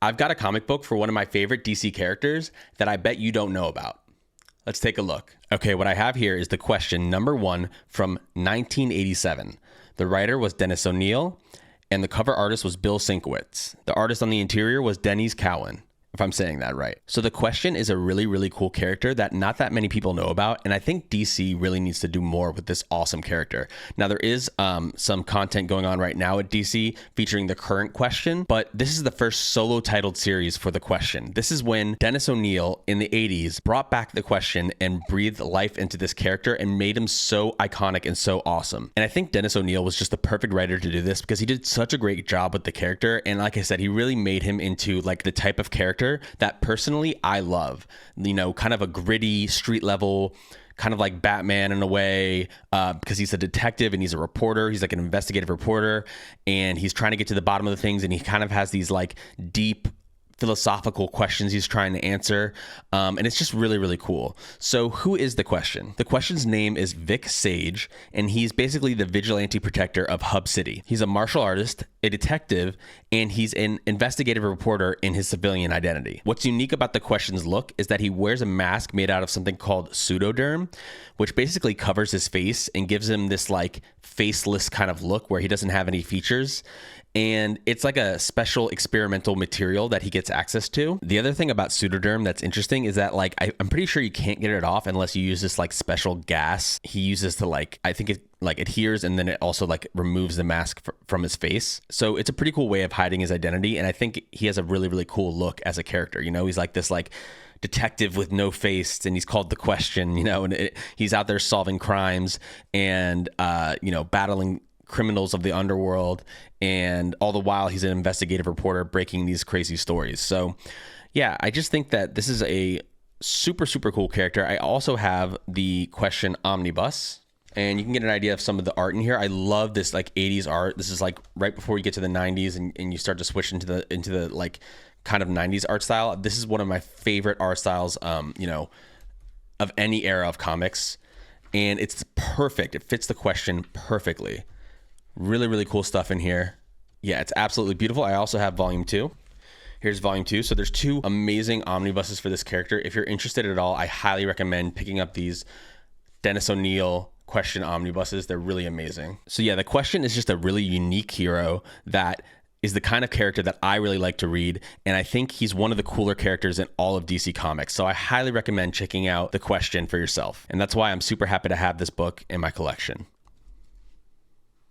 I've got a comic book for one of my favorite DC characters that I bet you don't know about. Let's take a look. Okay, what I have here is the question number 1 from 1987. The writer was Dennis O'Neil, and the cover artist was Bill Sienkiewicz. The artist on the interior was Denny's Cowan, if I'm saying that right. So the question is a really, really cool character that not that many people know about, and I think DC really needs to do more with this awesome character. Now, there is some content going on right now at DC featuring the current question, but this is the first solo titled series for the question. This is when Dennis O'Neil in the 80s brought back the question and breathed life into this character and made him so iconic and so awesome. And I think Dennis O'Neil was just the perfect writer to do this because he did such a great job with the character. And like I said, he really made him into like the type of character that personally I love, you know, kind of a gritty street level, kind of like Batman in a way, because he's a detective and he's a reporter. He's like an investigative reporter, and he's trying to get to the bottom of the things. And he kind of has these like deep philosophical questions he's trying to answer. And it's just really, really cool. So who is the question? The question's name is Vic Sage, and he's basically the vigilante protector of Hub City. He's a martial artist, a detective, and he's an investigative reporter in his civilian identity. What's unique about the question's look is that he wears a mask made out of something called pseudoderm, which basically covers his face and gives him this like faceless kind of look where he doesn't have any features. And it's like a special experimental material that he gets access to. The other thing about pseudoderm that's interesting is that like I'm pretty sure you can't get it off unless you use this like special gas he uses to like, I think it like adheres, and then it also like removes the mask from his face. So it's a pretty cool way of hiding his identity. And I think he has a really, really cool look as a character. You know, he's like this like detective with no face, and he's called the question, you know, and he's out there solving crimes and, you know, battling criminals of the underworld, and all the while he's an investigative reporter breaking these crazy stories. So yeah, I just think that this is a super, super cool character. I also have the question omnibus, and you can get an idea of some of the art in here. I love this like 80s art. This is like right before you get to the 90s and you start to switch into the like kind of 90s art style. This is one of my favorite art styles, you know, of any era of comics, and it's perfect. It fits the question perfectly. Really, really cool stuff in here. Yeah, it's absolutely beautiful. I also have volume 2. Here's volume 2. So there's 2 amazing omnibuses for this character. If you're interested at all, I highly recommend picking up these Dennis O'Neil question omnibuses. They're really amazing. So yeah, the question is just a really unique hero that is the kind of character that I really like to read, and I think he's one of the cooler characters in all of DC Comics. So I highly recommend checking out the question for yourself. And that's why I'm super happy to have this book in my collection.